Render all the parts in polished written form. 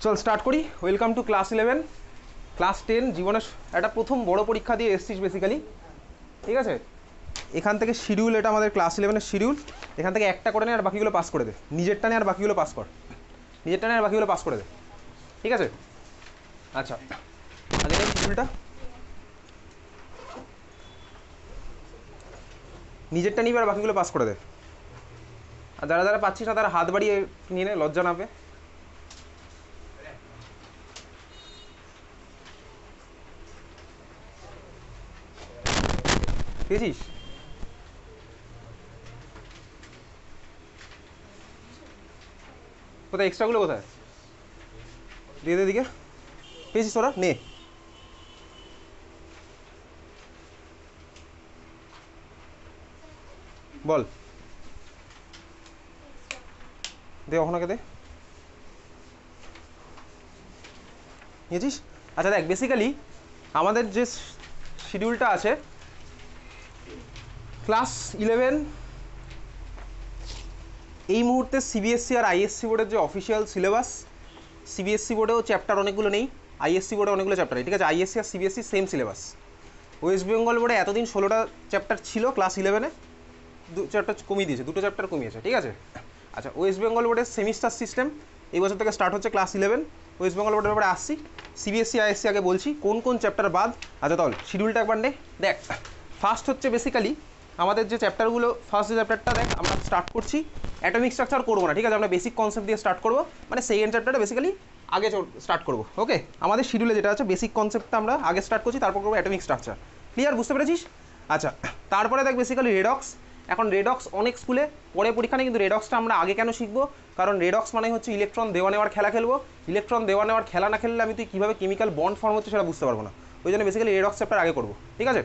চল স্টার্ট করি। Welcome to class 11, class 10। জীবনের একটা প্রথম বড় পরীক্ষা দিয়ে এসছিস বেসিক্যালি, ঠিক আছে। এখান থেকে শিডিউল, এটা আমাদের ক্লাস 11-এর শিডিউল। এখান থেকে একটা করে নে আর বাকিগুলো পাস করে দে। নিজেরটা নে আর বাকিগুলো পাস কর, নিজেরটা নে আর বাকিগুলো পাস করে দে, ঠিক আছে। আচ্ছা, আগে নেই শিডিউলটা, নিজেরটা নিবি আর বাকিগুলো পাস করে দে। আর যারা যারা পাচ্ছিস না তারা হাত বাড়িয়ে নিয়ে নে, লজ্জা না পেয়ে। পেয়েছিস? কোথায় এক্সট্রাগুলো কোথায়? দিয়ে দে দিকে। পেয়েছিস তোরা? নে। বল দে, ওখানে দে। নিয়েছিস? আচ্ছা দেখ, বেসিক্যালি আমাদের যে শিডিউলটা আছে, ক্লাস 11 এই মুহূর্তে সিবিএসসি আর আইএসসি বোর্ডের যে অফিসিয়াল সিলেবাস, সিবিএসসি বোর্ডেও চ্যাপ্টার অনেকগুলো নেই, আইএসসি বোর্ডে অনেকগুলো চ্যাপ্টার নেই, ঠিক আছে। আইএসসি আর CBSE same syllabus. West Bengal বোর্ডে এতদিন 16টা চ্যাপ্টার ছিল, ক্লাস 11-এ 2 চ্যাপ্টার কমিয়ে দিয়েছে, 2টো চ্যাপ্টার কমিয়েছে, ঠিক আছে। আচ্ছা, ওয়েস্ট বেঙ্গল বোর্ডের সেমিস্টার সিস্টেম এই বছর থেকে স্টার্ট হচ্ছে ক্লাস 11। ওয়েস্ট বেঙ্গল বোর্ডের ব্যাপারে আসছি। সিবিএসসি আইএসসি আগে বলছি কোন কোন চ্যাপ্টার বাদ। আচ্ছা চল শিডিউলটা একবার নে। দেখ, ফার্স্ট হচ্ছে বেসিক্যালি আমাদের যে চ্যাপ্টারগুলো, ফার্স্ট যে চ্যাপ্টারটা দেখ আমরা স্টার্ট করছি, অ্যাটমিক স্ট্রাকচার করবো না, ঠিক আছে। আমরা বেসিক কনসেপ্ট দিয়ে স্টার্ট করবো, মানে সেকেন্ড চ্যাপ্টারটা বেসিক্যালি আগে স্টার্ট করবো, ওকে। আমাদের শিডিউলে যেটা আছে বেসিক কনসেপ্টটা আমরা আগে স্টার্ট করছি, তারপর করবো অ্যাটমিক স্ট্রাকচার। ক্লিয়ার? বুঝতে পেরেছিস? আচ্ছা, তারপরে দেখ বেসিক্যালি রেডক্স। এখন রেডক্স অনেক স্কুলে পরে পরীক্ষা নেই, কিন্তু রেডক্সটা আমরা আগে কেন শিখবো? কারণ রেডক্স মানে হচ্ছে ইলেকট্রন দেওয়া নেওয়ার খেলা খেলবো। ইলেকট্রন দেওয়া নেওয়ার খেলা না খেললে আমি তুই কীভাবে কেমিক্যাল বন্ড ফর্ম হচ্ছে সেটা বুঝতে পারবো না। ওই জন্য বেসিক্যালি রেডক্স চ্যাপ্টার আগে করবো, ঠিক আছে।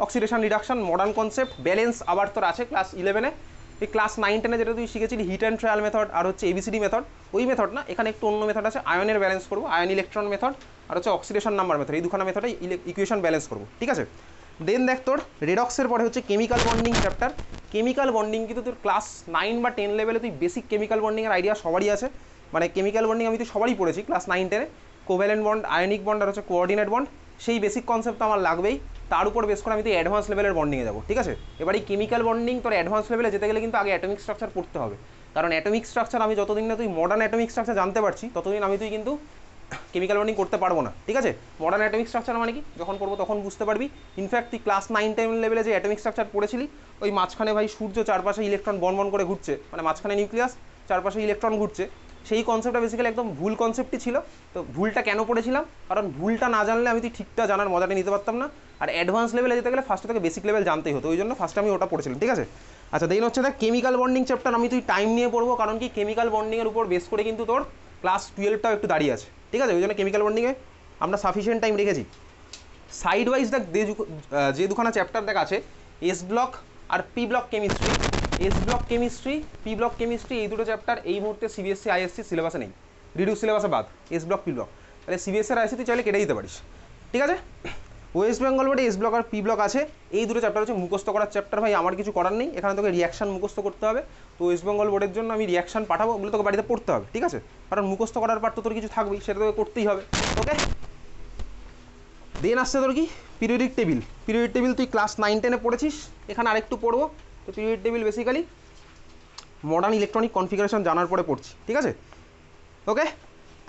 Oxidation reduction, modern concept, balance আবার তোর আছে ক্লাস 11-এ। এই ক্লাস 9-10-এ যেটা তুই শিখেছিলি হিট অ্যান্ড ট্রায়াল মেথড আর হচ্ছে এবিসিডি মেথড, ওই মেথড না, এখানে একটু অন্য মেথড আছে। আয়নের ব্যালেন্স করবো, আয়ন ইলেকট্রন মেথড, আর হচ্ছে অক্সিডেশন নাম্বার মেথড, এই দুখানা মেথডে ইকুয়েশন ব্যালেন্স করবো, ঠিক আছে। দেন দেখ, তোর রেডক্সের পরে হচ্ছে chemical bonding chapter. Chemical bonding কিন্তু তোর ক্লাস 9 বা 10 লেভেলে তুই বেসিক কেমিক্যাল বন্ডিংয়ের আইডিয়া সবারই আছে, মানে কেমিক্যাল বন্ডিং আমি তো সবারই পড়েছি ক্লাস 9-10-এ। কোভ্যালেন্ট বন্ড, আয়নিক বন্ড আর হচ্ছে কোঅর্ডিনেট বন্ড, সেই বেসিক কনসেপ্ট তো আমার লাগবেই। তার উপর বেস করে আমি তো অ্যাডভান্স লেভেলের বন্ডিংয়ে যাবো, ঠিক আছে। এবার এই কেমিক্যাল বন্ডিং তোর অ্যাডভান্স লেভেলে যেতে গেলে কিন্তু আগে অ্যাটমিক স্ট্রাকচার পড়তে হবে, কারণ অ্যাটমিক স্ট্রাকচার আমি যতদিন না তুই মডার্ন অ্যাটমিক স্ট্রাকচার জানতে পারছি ততদিন আমি তুই কিন্তু কেমিক্যাল বন্ডিং করতে পারবো না, ঠিক আছে। মডার্ন অ্যাটমিক স্ট্রাকচার মানে কি যখন পড়বো তখন বুঝতে পারবি। ইনফ্যাক্ট তুই ক্লাস 9-10 লেভেলে যে অ্যাটমিক স্ট্রাকচার পড়েছিলি, ওই মাঝখানে ভাই সূর্য চারপাশে ইলেকট্রন বন বন করে ঘুরছে, মানে মাঝখানে নিউক্লিয়াস, চারপাশে ইলেকট্রন ঘুরছে, সেই কনসেপ্টটা বেসিক্যালি একদম ভুল কনসেপ্টই ছিল। তো ভুলটা কেন পড়েছিলাম? কারণ ভুলটা না জানলে আমি তুই ঠিকটা জানার মজাটা নিতে পারতাম না। আর অ্যাডভান্স লেভেলে যেতে গেলে ফার্স্টে থেকে বেসিক লেভেল জানতেই হতো, ওই জন্য ফার্স্টে আমি ওটা পড়েছিলাম, ঠিক আছে। আচ্ছা, দেন হচ্ছে দেখ কেমিক্যাল বন্ডিং চ্যাপ্টার আমি তুই টাইম নিয়ে পড়বো, কারণ কি কেমিক্যাল বন্ডিংয়ের উপর বেস করে কিন্তু তোর ক্লাস 12টাও একটু দাঁড়িয়ে আছে, ঠিক আছে। ওই জন্য কেমিক্যাল বন্ডিংয়ে আমরা সাফিসিয়েন্ট টাইম রেখেছি। সাইড ওয়াইজ দেখ যে দুখানা চ্যাপ্টার দেখ আছে, এস ব্লক আর P block chemistry. S block chemistry, P block chemistry, এই দুটো চ্যাপ্টার এই মুহূর্তে সিবিএসসি আইএসসি সিলেবাসে নেই, রিডিউস সিলেবাসে বাদ। এস ব্লক পি ব্লক, তাহলে সিবিএসসি আর আইএসসি তুই চাইলে কেটে দিতে পারিস, ঠিক আছে। ওয়েস্ট বেঙ্গল বোর্ডে এস ব্লক আর পি ব্লক আছে, এই দুটো চ্যাপ্টার হচ্ছে মুখস্থ করার চ্যাপ্টার। ভাই আমার কিছু করার নেই, এখানে তোকে রিয়াকশান মুখস্থ করতে হবে। তো ওয়েস্ট বেঙ্গল বোর্ডের জন্য আমি রিয়াকশান পাঠাবো, ওগুলো তোকে বাড়িতে পড়তে হবে, ঠিক আছে। কারণ মুখস্থ করার পার তো তোর কিছু থাকবেই, সেটা তোকে করতেই হবে, ওকে। দেন আসছে তোর কি পিরিয়ডিক টেবিল। পিরিয়ডিক টেবিল তুই ক্লাস 9-10-এ পড়েছিস, এখানে আরেকটু পড়বো। তো periodic table basically modern electronic configuration জানার পরে পড়ছি, ঠিক আছে, ওকে।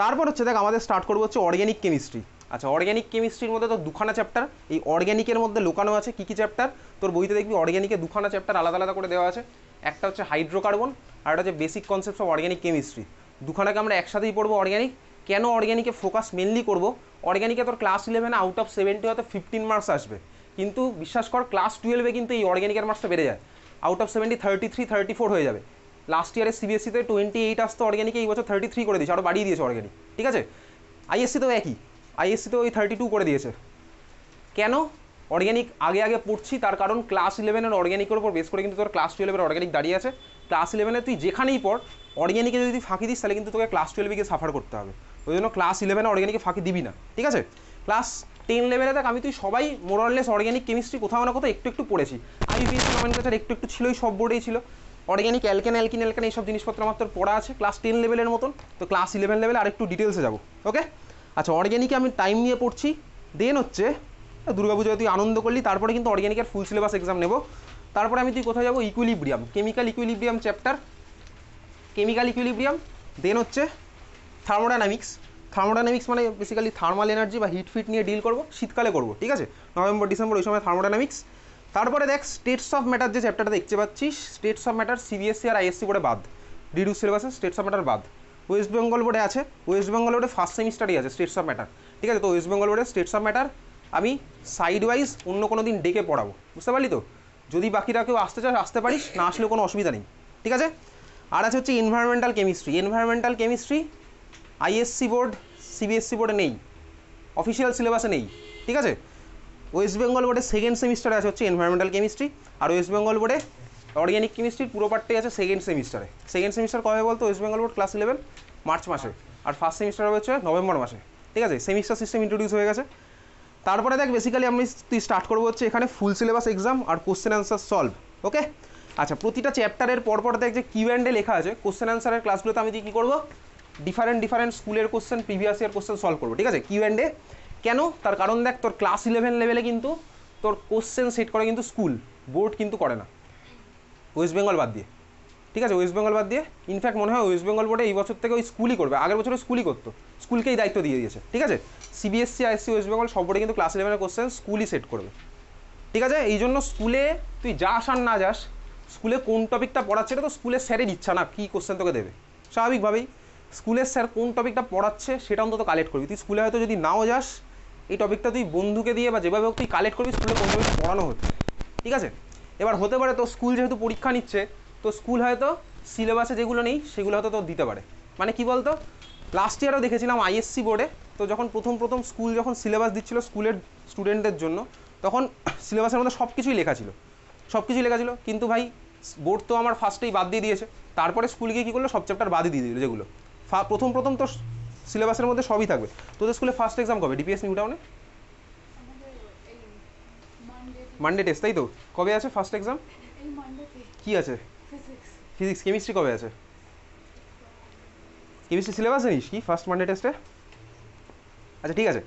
তারপর হচ্ছে দেখ আমাদের স্টার্ট করবো হচ্ছে অর্গ্যানিক কেমিস্ট্রি। আচ্ছা, অর্গ্যানিক কেমিস্ট্রির মধ্যে তো দুখানা চ্যাপ্টার, এই অর্গ্যানিকের মধ্যে লুকানো আছে কী কী চ্যাপ্টার। তোর বইতে দেখবি অর্গ্যানিকে দুখানা চ্যাপ্টার আলাদা আলাদা করে দেওয়া আছে, একটা হচ্ছে হাইড্রোকার্বন আর একটা হচ্ছে basic concepts of organic chemistry. দুখানাকে আমরা একসাথেই পড়বো অর্গ্যানিক। কেন অর্গ্যানিকে ফোকাস মেনলি করবো? অর্গ্যানিকে তোর ক্লাস 11-এ আউট অফ 70 হয়তো 15 মার্কস আসবে, কিন্তু বিশ্বাস কর ক্লাস 12-এ কিন্তু এই অর্গ্যানিকের মার্কসটা বেড়ে যায়, আউট অফ 70 33-34 হয়ে যাবে। লাস্ট ইয়ারে সিবিএসসিতে 28 আসতো অর্গ্যানিকে, এই বছর 33 করে দিয়েছে, আরও বাড়িয়ে দিয়েছে অর্গ্যানিক, ঠিক আছে। আইএসসিতেও একই, আইএসসিতেও ওই 32 করে দিয়েছে। কেন অর্গ্যানিক আগে আগে পড়ছি? তার কারণ ক্লাস 11-এর অর্গ্যানিকের উপর বেস করে কিন্তু তোর ক্লাস 12-এর অর্গ্যানিক দাঁড়িয়ে আছে। ক্লাস 11-এ তুই যেখানেই পড় অর্গ্যানিকে যদি ফাঁকি দিস তাহলে কিন্তু তোকে ক্লাস 12-এ গিয়ে সাফার করতে হবে, ওই জন্য ক্লাস 11-এ অর্গ্যানিকে ফাঁকি দিবি না, ঠিক আছে। ক্লাস 10 লেভেলে দেখ আমি তুই সবাই মোরলেস অর্গ্যানিক কেমিস্ট্রি কোথাও না কোথাও একটু একটু পড়েছি। আইপিএসসি নমেনক্লেচার একটু একটু ছিলই, সব বোর্ডেই ছিল, অর্গ্যানিক অ্যালকেন অ্যালকিন অ্যালকেন এইসব জিনিসপত্র আমার তোর পড়া আছে ক্লাস 10 লেভেলের মতন। তো ক্লাস 11 লেভেলে আরেকটু ডিটেলসে যাবো। ওকে, আচ্ছা অর্গ্যানিকে আমি টাইম নিয়ে পড়ছি। দেন হচ্ছে দুর্গাপুজোয় তুই আনন্দ করলি, তারপরে কিন্তু অর্গ্যানিকের ফুল সিলেবাস এক্সাম নেব। তারপরে আমি তুই কোথায় যাবো, equilibrium, chemical equilibrium chapter, chemical equilibrium. Then হচ্ছে থার্মোডাইনামিক্স। থার্মোডাইনামিক্স মানে বেসিক্যালি থার্মাল এনার্জি বা হিট ফিট নিয়ে ডিল করবো, শীতকালে করবো, ঠিক আছে, নভেম্বর ডিসেম্বর ওই সময় থার্মোডাইনামিক্স। তারপরে দেখ স্টেটস অফ ম্যাটার যে চ্যাপ্টারটা দেখতে পাচ্ছিস, স্টেটস অফ ম্যাটার সিবিএসসি আর আইএসসি বোর্ডে বাদ, রিডিউস সিলেবাসে স্টেটস অফ ম্যাটার বাদ। ওয়েস্ট বেঙ্গল বোর্ডে আছে, ওয়েস্ট বেঙ্গল বোর্ডে ফার্স্ট সেমিস্টারই আছে স্টেটস অফ ম্যাটার, ঠিক আছে। তো ওয়েস্ট বেঙ্গল বোর্ডে স্টেটস অফ ম্যাটার আমি সাইড ওয়াইজ অন্য কোনো দিন ডেকে পড়াবো, বুঝতে পারলি তো। যদি বাকিরা কেউ আসতে চাস আসতে পারিস, না আসলেও কোনো অসুবিধা নেই, ঠিক আছে। আর আছে হচ্ছে environmental chemistry. Environmental chemistry ISC board CBSE বোর্ডে নেই, অফিসিয়াল সিলেবাসে নেই, ঠিক আছে। ওয়েস্ট বেঙ্গল বোর্ডে সেকেন্ড সেমিস্টারে আছে হচ্ছে এনভায়রনমেন্টাল কেমিস্ট্রি, আর ওয়েস্ট বেঙ্গল বোর্ডে অর্গ্যানিক কেমিস্ট্রির পুরো পার্টটাই আছে সেকেন্ড সেমিস্টারে। সেকেন্ড সেমিস্টার কবে বলতো, West Bengal board class 11 March মাসে, আর ফার্স্ট সেমিস্টার হচ্ছে নভেম্বর মাসে, ঠিক আছে। সেমিস্টার সিস্টেম ইন্ট্রোডিউস হয়ে গেছে। তারপরে দেখ বেসিক্যালি আমি তুই স্টার্ট করবো হচ্ছে এখানে ফুল সিলেবাস এক্সাম আর কোশ্চেন অ্যান্সার সলভ। ওকে, আচ্ছা প্রতিটা চ্যাপ্টারের পরপর দেখ যে কিউ&এ লেখা আছে, কোশ্চেন অ্যান্সারের ক্লাসগুলোতে আমি কী করবো, ডিফারেন্ট স্কুলের question, previous year question solve করবো, ঠিক আছে। কিউ&এ কেন, তার কারণ দেখ তোর ক্লাস 11 লেভেলে কিন্তু তোর কোশ্চেন সেট করে কিন্তু স্কুল, বোর্ড কিন্তু করে না, ওয়েস্ট বেঙ্গল বাদ দিয়ে, ঠিক আছে, ওয়েস্ট বেঙ্গল বাদ দিয়ে। ইনফ্যাক্ট মনে হয় ওয়েস্ট বেঙ্গল বোর্ডে এই বছর থেকে ওই স্কুলই করবে, আগের বছরে স্কুলই করতো, স্কুলকেই দায়িত্ব দিয়ে দিয়েছে, ঠিক আছে। সিবিএসসি আইএসসি ওয়েস্ট বেঙ্গল সব বোর্ডে কিন্তু ক্লাস 11 কোশ্চেন স্কুলই সেট করবে, ঠিক আছে। এই জন্য স্কুলে তুই যাস আর না যাস, স্কুলে কোন টপিকটা পড়াচ্ছে এটা তো স্কুলের স্যারের ইচ্ছা না কী কোশ্চেন তোকে দেবে, স্বাভাবিকভাবেই স্কুলের স্যার কোন টপিকটা পড়াচ্ছে সেটা অন্তত কালেক্ট করবি। তুই স্কুলে হয়তো যদি নাও যাস, এই টপিকটা তুই বন্ধুকে দিয়ে বা যেভাবে হোক তুই কালেক্ট করবি স্কুলে কোন টপিক পড়ানো হচ্ছে, ঠিক আছে। এবার হতে পারে তো স্কুল যেহেতু পরীক্ষা নিচ্ছে, তো স্কুল হয়তো সিলেবাসে যেগুলো নেই সেগুলো হয়তো তোর দিতে পারে। মানে কি বলতো, লাস্ট ইয়ারও দেখেছিলাম আইএসসি বোর্ডে, তো যখন প্রথম স্কুল যখন সিলেবাস দিচ্ছিল স্কুলের স্টুডেন্টদের জন্য, তখন সিলেবাসের মধ্যে সব কিছুই লেখা ছিল, কিন্তু ভাই বোর্ড তো আমার ফার্স্টেই বাদ দিয়ে দিয়েছে। তারপরে স্কুল গিয়ে কী করলো, সব চ্যাপ্টার বাদই দিয়ে দিল, যেগুলো প্রথম তো সিলেবাসের মধ্যে সবই থাকবে। তোদের স্কুলে ফার্স্ট এক্সাম কবে, ডিপিএস নিউ টাউনে মানডে টেস্ট, তাই তো? কবে আছে ফার্স্ট এক্সাম? কি আছে? ফিজিক্স। কেমিস্ট্রি কবে আছে? কেমিস্ট্রি সিলেবাস জানিস কি ফার্স্ট মানডে টেস্টে? আচ্ছা ঠিক আছে,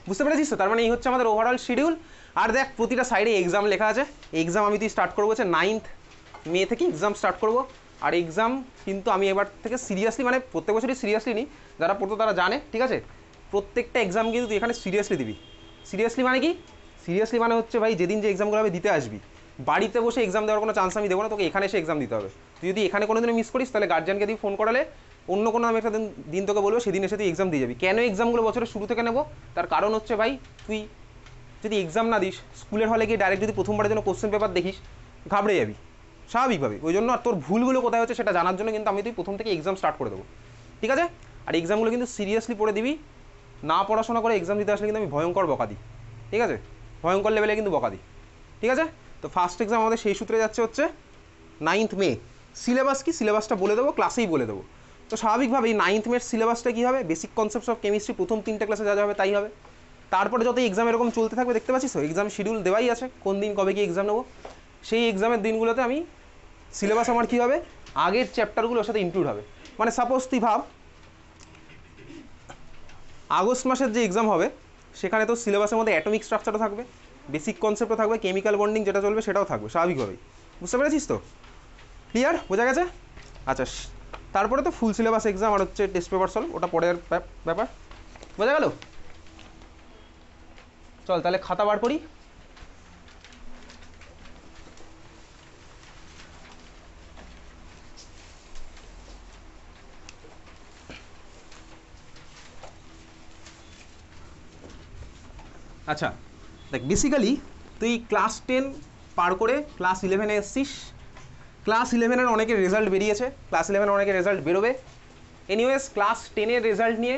বুঝতে পেরেছিস তো। তার মানে এই হচ্ছে আমাদের ওভারঅল শিডিউল। আর দেখ প্রতিটা সাইডে এক্সাম লেখা আছে। এক্সাম আমি তুই স্টার্ট করবো হচ্ছে 9th মে থেকে এক্সাম স্টার্ট করবো। আর এক্সাম কিন্তু আমি এবার থেকে সিরিয়াসলি, মানে প্রত্যেক বছরই সিরিয়াসলি নিই, যারা পড়তো তারা জানে, ঠিক আছে। প্রত্যেকটা এক্সাম কিন্তু তুই এখানে সিরিয়াসলি দিবি। সিরিয়াসলি মানে কি? সিরিয়াসলি মানে হচ্ছে ভাই যেদিন যে এক্সামগুলো হবে দিতে আসবি, বাড়িতে বসে এক্সাম দেওয়ার কোনো চান্স আমি দেবো না, তোকে এখানে এসে এক্সাম দিতে হবে। তুই যদি এখানে কোনো দিন মিস করিস তাহলে গার্জিয়ানকে দিয়ে ফোন করালে অন্য কোনো আমি একটা দিন তোকে বলবো, সেদিন এসে তুই এক্সাম দিয়ে যাবি। কেন এক্সামগুলো বছরের শুরু থেকে নেবো, তার কারণ হচ্ছে ভাই তুই যদি এক্সাম না দিস, স্কুলের হলে গিয়ে ডাইরেক্ট যদি প্রথমবারের জন্য কোশ্চেন পেপার দেখিস, ঘাবড়ে যাবি স্বাভাবিকভাবে। ওই জন্য আর তোর ভুলগুলো কোথায় হচ্ছে সেটা জানার জন্য কিন্তু আমি তুই প্রথম থেকে এক্সাম স্টার্ট করে দেবো, ঠিক আছে। আর এক্সামগুলো কিন্তু সিরিয়াসলি পড়ে দিবি, না পড়াশোনা করে এক্সাম দিতে আসলে কিন্তু আমি ভয়ঙ্কর বকা দিই, ঠিক আছে, ভয়ঙ্কর লেভেলে কিন্তু বকা দিই, ঠিক আছে। তো ফার্স্ট এক্সাম আমাদের সেই সূত্রে যাচ্ছে হচ্ছে 9th মে। সিলেবাস কি, সিলেবাসটা বলে দেবো, ক্লাসেই বলে দেবো। তো স্বাভাবিকভাবে এই 9th মের সিলেবাসটা কী হবে, বেসিক কনসেপ্টস অফ কেমিস্ট্রি প্রথম 3টে ক্লাসে যা হবে তাই হবে। তারপরে যত এক্সাম এরকম চলতে থাকবে, দেখতে পাচ্ছিস তো এক্সাম শিডিউল দেওয়াই আছে, কোন দিন কবে কি এক্সাম নেবো। সেই এক্সামের দিনগুলোতে আমি সিলেবাস আমার কী হবে, আগের চ্যাপ্টারগুলো ওর সাথে ইনক্লুড হবে। মানে সাপোজ তুই ভাব আগস্ট মাসের যে এক্সাম হবে সেখানে তো সিলেবাসের মধ্যে অ্যাটমিক স্ট্রাকচারও থাকবে, বেসিক কনসেপ্টও থাকবে, কেমিক্যাল বন্ডিং যেটা চলবে সেটাও থাকবে স্বাভাবিকভাবেই। বুঝতে পেরেছিস তো? ক্লিয়ার, বোঝা গেছে? আচ্ছা, তারপরে তো ফুল সিলেবাস এক্সাম আর হচ্ছে টেস্ট পেপার সলভ, ওটা পরের ব্যাপার। বোঝা গেল? চল তাহলে খাতা বার করি। আচ্ছা দেখ, বেসিক্যালি তুই ক্লাস 10 পার করে ক্লাস 11-এ এসছিস। ক্লাস 11-এর অনেকের রেজাল্ট বেরিয়েছে, ক্লাস 11-এর অনেকের রেজাল্ট বেরোবে। এনিওয়েজ ক্লাস 10-এর রেজাল্ট নিয়ে,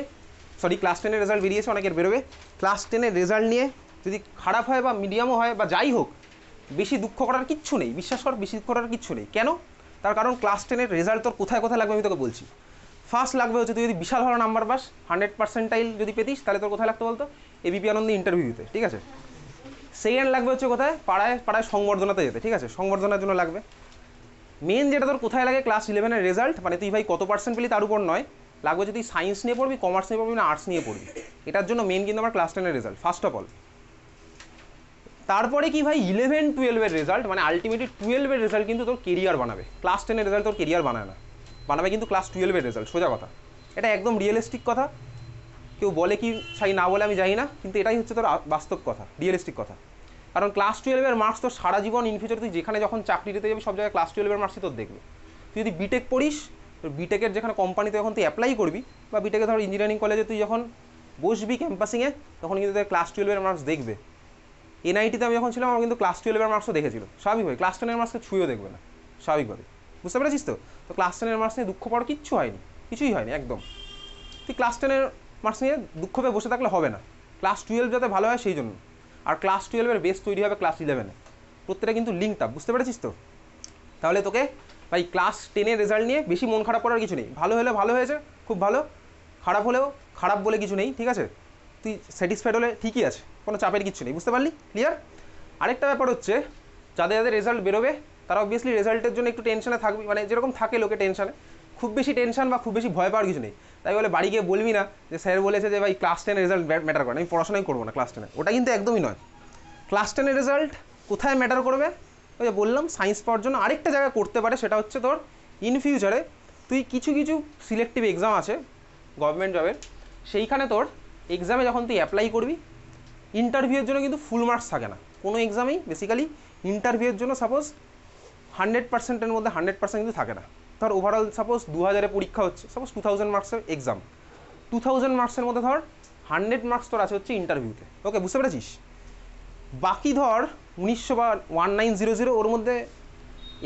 ক্লাস 10-এর রেজাল্ট বেরিয়েছে, অনেকের বেরোবে। ক্লাস 10-এর রেজাল্ট নিয়ে যদি খারাপ হয় বা মিডিয়ামও হয় বা যাই হোক, বেশি দুঃখ করার কিচ্ছু নেই, বিশ্বাস কর, বেশি দুঃখ করার কিচ্ছু নেই। কেন? তার কারণ ক্লাস 10-এর রেজাল্ট তোর কোথায় কোথায় লাগবে আমি তোকে বলছি। ফার্স্ট লাগবে হচ্ছে তুই যদি বিশাল ভালো নাম্বার পাস, 100% যদি পেতিস, তাহলে তোর কোথায় লাগতো বলতো, এবিপি আনন্দে ইন্টারভিউতে, ঠিক আছে। সেকেন্ড লাগবে হচ্ছে কোথায়, পাড়ায় সংবর্ধনাতে যেতে, ঠিক আছে, সংবর্ধনার জন্য লাগবে। মেন যেটা তোর কোথায় লাগে ক্লাস 11-এর রেজাল্ট, মানে তুই ভাই কত পার্সেন্ট পেলি তার উপর নয়, লাগবে যে তুই সায়েন্স নিয়ে পড়বি, কমার্স নিয়ে পড়বি না আর্টস নিয়ে পড়বি, এটার জন্য মেন কিন্তু আমার ক্লাস 10-এর রেজাল্ট ফার্স্ট অফ অল। তারপরে কি ভাই 11-12-এর রেজাল্ট, মানে আলটিমেটলি 12-এর রেজাল্ট কিন্তু তোর কেরিয়ার বানাবে, ক্লাস 10-এর রেজাল্ট তোর কেরিয়ার বানায় না, বানাবে কিন্তু ক্লাস 12-এর রেজাল্ট, সোজা কথা, এটা একদম রিয়েলিস্টিক কথা। কেউ বলে কি সাই না বলে আমি জানি না, কিন্তু এটাই হচ্ছে তোর বাস্তব কথা, রিয়েলিস্টিক কথা। কারণ ক্লাস 12-এর মার্কস তোর সারা জীবন ইন ফিউচার তুই যেখানে যখন চাকরি দিতে যাবি সব জায়গায় ক্লাস 12-এর মার্কসই তোর দেখবে। তুই যদি বিটেক পড়িস, তোর বিটেকের যেখানে কোম্পানিতে যখন তুই অ্যাপ্লাই করবি, বা বিটেকে ধর ইঞ্জিনিয়ারিং কলেজে তুই যখন বসবি ক্যাম্পাসিংয়ে, তখন কিন্তু তোর ক্লাস 12-এর মার্কস দেখবে। এনআইটিতে আমি যখন ছিলাম আমার কিন্তু ক্লাস 12-এর মার্কসও দেখেছিল, স্বাভাবিকভাবে ক্লাস 10-এর মার্কসকে ছুঁয়েও দেখবে না, স্বাভাবিকভাবে, বুঝতে পেরেছিস তো? তো ক্লাস 10-এর মার্কস নিয়ে দুঃখ পাওয়ার কিচ্ছু হয়নি, কিছুই হয়নি একদম। তুই ক্লাস 10-এর মার্কস নিয়ে দুঃখ পেয়ে বসে থাকলে হবে না, ক্লাস 12 যাতে ভালো হয় সেই জন্য। আর ক্লাস 12-এর বেস তৈরি হবে ক্লাস 11-এ, প্রত্যেকটা কিন্তু লিঙ্কড আপ, বুঝতে পেরেছিস তো? তাহলে তোকে ভাই ক্লাস 10-এর রেজাল্ট নিয়ে বেশি মন খারাপ করার কিছু নেই, ভালো হলে ভালো হয়েছে খুব ভালো, খারাপ হলেও খারাপ বলে কিছু নেই, ঠিক আছে? তুই স্যাটিসফাইড হলে ঠিকই আছে, কোনো চাপের কিছু নেই, বুঝতে পারলি? ক্লিয়ার? আরেকটা ব্যাপার হচ্ছে, যাদের যাদের রেজাল্ট বেরোবে তারা অবভিয়াসলি রেজাল্টের জন্য একটু টেনশনে থাকবি, মানে যেরকম থাকে লোকে টেনশনে, খুব বেশি টেনশন বা খুব বেশি ভয় পাওয়ার কিছু নেই। তাই বলে বাড়ি গিয়ে বলবি না যে স্যার বলেছে যে ভাই ক্লাস 10-এর রেজাল্ট ম্যাটার করে, আমি পড়াশোনাই করবো না ক্লাস 10-এ, ওটা কিন্তু একদমই নয়। ক্লাস 10-এর রেজাল্ট কোথায় ম্যাটার করবে? ওই যে বললাম সায়েন্স পাওয়ার জন্য আরেকটা জায়গায় করতে পারে, সেটা হচ্ছে তোর ইন ফিউচারে তুই কিছু কিছু সিলেক্টিভ এক্সাম আছে গভর্নমেন্ট জবের, সেইখানে তোর এক্সামে যখন তুই অ্যাপ্লাই করবি, ইন্টারভিউয়ের জন্য কিন্তু ফুল মার্কস থাকে না কোনো এক্সামেই, বেসিক্যালি ইন্টারভিউয়ের জন্য সাপোজ 100%-এর মধ্যে 100% কিন্তু থাকে না। ধর ওভারঅল সাপোজ 2000-এ পরীক্ষা হচ্ছে, সাপোজ 2000 মার্কসের এক্সাম, 2000 মার্কসের মধ্যে ধর 100 মার্কস তোর আছে হচ্ছে ইন্টারভিউতে, ওকে বুঝতে পেরেছিস? বাকি ধর 1900 বা 1900 ওর মধ্যে